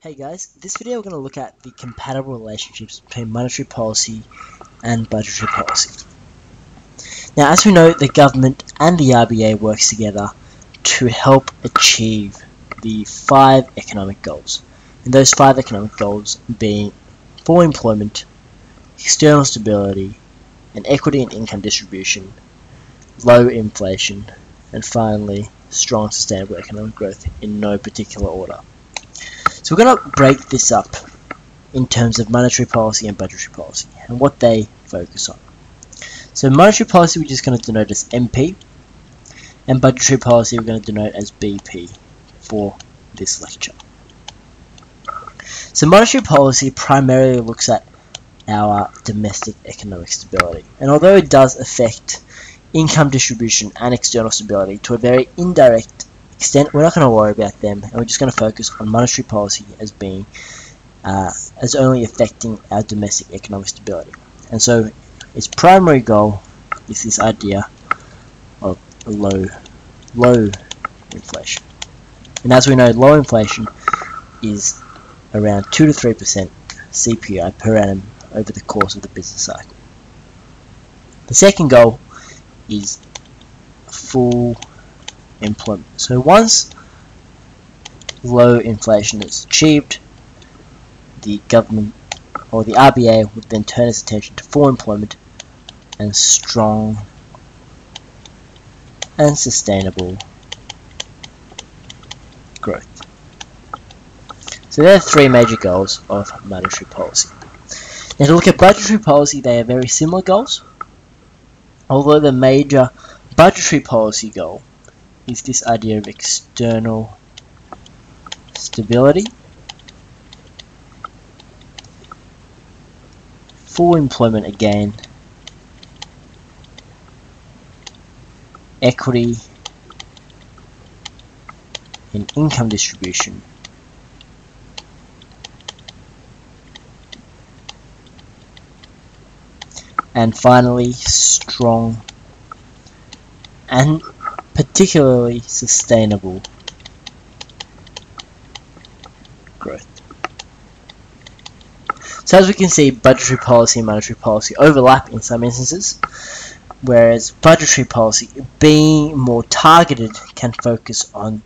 Hey guys, this video we're going to look at the compatible relationships between monetary policy and budgetary policy. Now, as we know, the government and the RBA works together to help achieve the 5 economic goals. And those 5 economic goals being full employment, external stability, and equity and income distribution, low inflation, and finally, strong sustainable economic growth in no particular order. So we're going to break this up in terms of monetary policy and budgetary policy and what they focus on. So monetary policy we're just going to denote as MP, and budgetary policy we're going to denote as BP for this lecture. So monetary policy primarily looks at our domestic economic stability, and although it does affect income distribution and external stability to a very indirect extent, we're not going to worry about them, and we're just going to focus on monetary policy as being as only affecting our domestic economic stability. And so its primary goal is this idea of low inflation. And as we know, low inflation is around 2 to 3% CPI per annum over the course of the business cycle. The second goal is full employment. So once low inflation is achieved, the government or the RBA would then turn its attention to full employment and strong and sustainable growth. So there are 3 major goals of monetary policy. Now to look at budgetary policy, they are very similar goals, although the major budgetary policy goal is this idea of external stability, full employment again, equity in income distribution, and finally strong and particularly sustainable growth. So as we can see, budgetary policy and monetary policy overlap in some instances, whereas budgetary policy, being more targeted, can focus on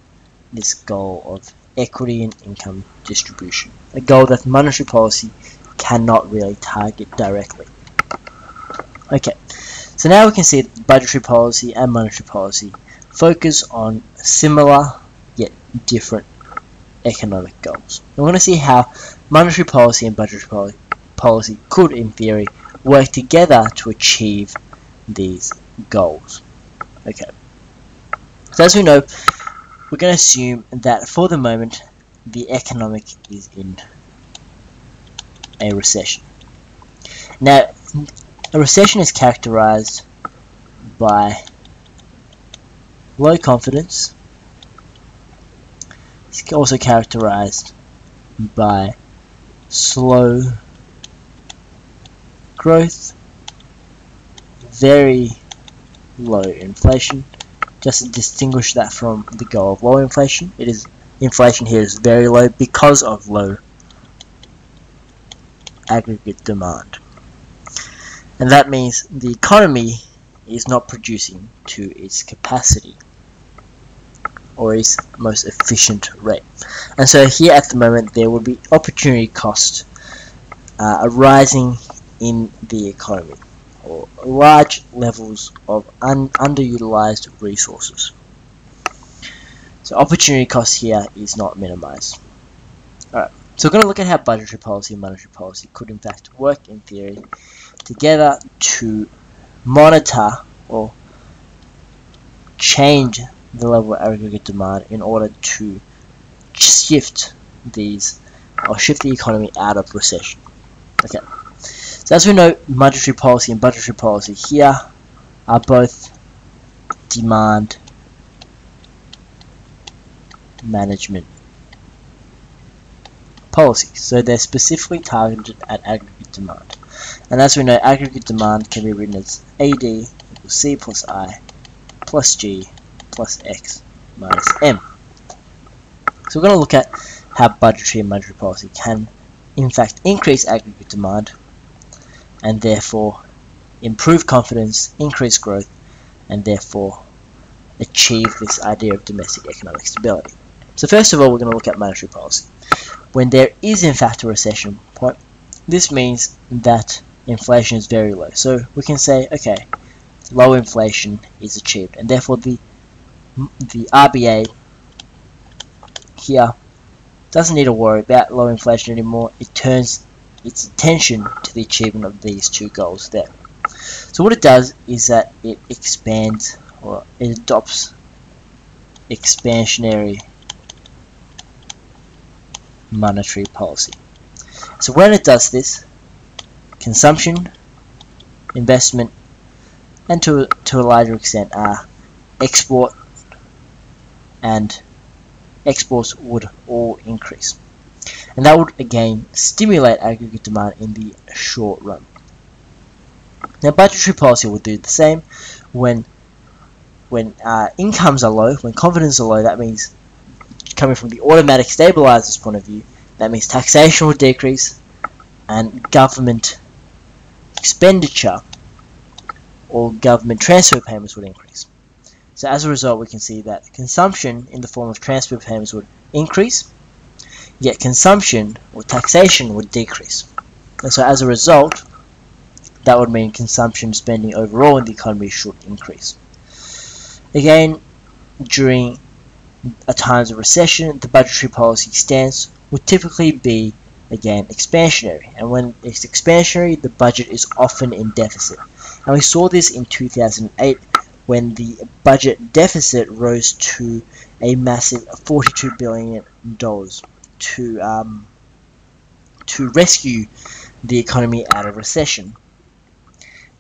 this goal of equity and income distribution, a goal that monetary policy cannot really target directly. Okay, so now we can see that budgetary policy and monetary policy focus on similar yet different economic goals. And we're going to see how monetary policy and budgetary policy could, in theory, work together to achieve these goals. Okay, so as we know, we're going to assume that for the moment the economic is in a recession. Now, a recession is characterized by low confidence. It's also characterized by slow growth, very low inflation. Just to distinguish that from the goal of low inflation, inflation here is very low because of low aggregate demand. And that means the economy is not producing to its capacity or its most efficient rate. And so here at the moment there will be opportunity cost arising in the economy, or large levels of underutilized resources. So opportunity cost here is not minimized. Alright, so we're going to look at how budgetary policy and monetary policy could in fact work in theory together to monitor or change the level of aggregate demand in order to shift the economy out of recession. Okay, so as we know, monetary policy and budgetary policy here are both demand management policies, so they're specifically targeted at aggregate demand. And as we know, aggregate demand can be written as AD equals C plus I plus G plus X minus M. So we're going to look at how budgetary and monetary policy can in fact increase aggregate demand and therefore improve confidence, increase growth, and therefore achieve this idea of domestic economic stability. So first of all, we're going to look at monetary policy. When there is in fact a recession point, this means that inflation is very low. So we can say, okay, low inflation is achieved, and therefore the RBA here doesn't need to worry about low inflation anymore. It turns its attention to the achievement of these two goals there. So what it does is that it expands, or it adopts expansionary monetary policy. So when it does this, consumption, investment, and to a larger extent export and exports would all increase, and that would again stimulate aggregate demand in the short run. Now budgetary policy will do the same. When incomes are low, when confidence are low, that means, coming from the automatic stabilizer's point of view, that means taxation will decrease and government expenditure or government transfer payments would increase. So as a result, we can see that consumption in the form of transfer payments would increase, yet consumption or taxation would decrease. And so as a result, that would mean consumption spending overall in the economy should increase. Again, during a times of recession, the budgetary policy stance would typically be, again, expansionary. And when it's expansionary, the budget is often in deficit. And we saw this in 2008 when the budget deficit rose to a massive $42 billion to rescue the economy out of recession.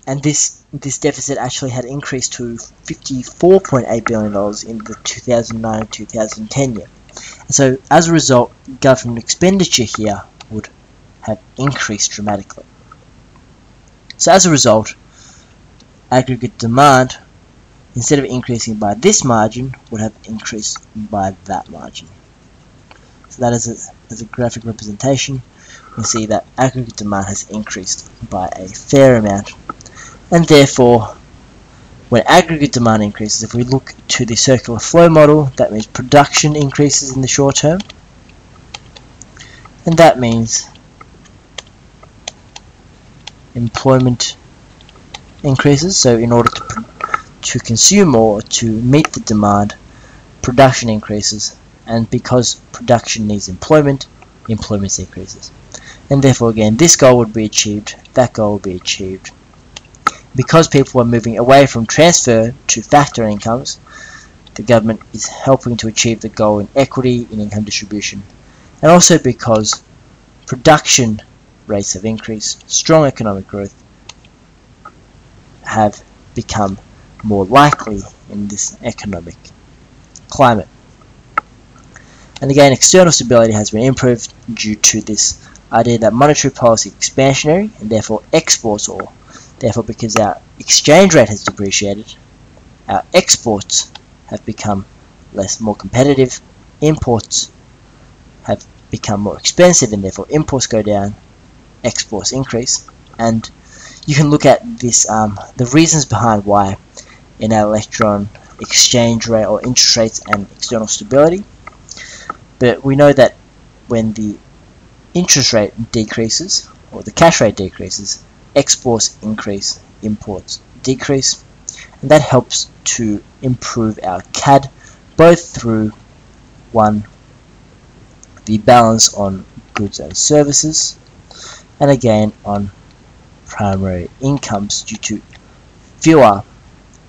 And this deficit actually had increased to $54.8 billion in the 2009-2010 year. And so as a result, government expenditure here would have increased dramatically. So as a result, aggregate demand, instead of increasing by this margin, would have increased by that margin. So that is as a graphic representation, we can see that aggregate demand has increased by a fair amount. And therefore, when aggregate demand increases, if we look to the circular flow model, that means production increases in the short term. And that means employment increases. So in order to consume more, to meet the demand, production increases. And because production needs employment, employment increases. And therefore, again, this goal would be achieved, that goal would be achieved. Because people are moving away from transfer to factor incomes, the government is helping to achieve the goal in equity in income distribution. And also because production rates have increased, strong economic growth have become more likely in this economic climate. And again, external stability has been improved due to this idea that monetary policy is expansionary, and therefore exports, or therefore because our exchange rate has depreciated, our exports have become more competitive, imports have become more expensive, and therefore imports go down, exports increase. And you can look at this, the reasons behind why in our electron exchange rate or interest rates and external stability. But we know that when the interest rate decreases, or the cash rate decreases, exports increase, imports decrease, and that helps to improve our CAD, both through the balance on goods and services, and again on primary incomes due to fewer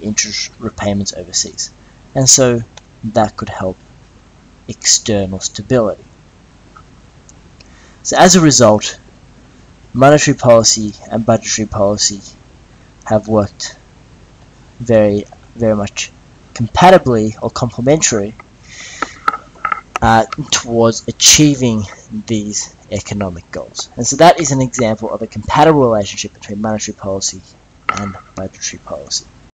interest repayments overseas. And so that could help external stability. So as a result, monetary policy and budgetary policy have worked very much compatibly or complementary towards achieving these economic goals. And so that is an example of a compatible relationship between monetary policy and budgetary policy.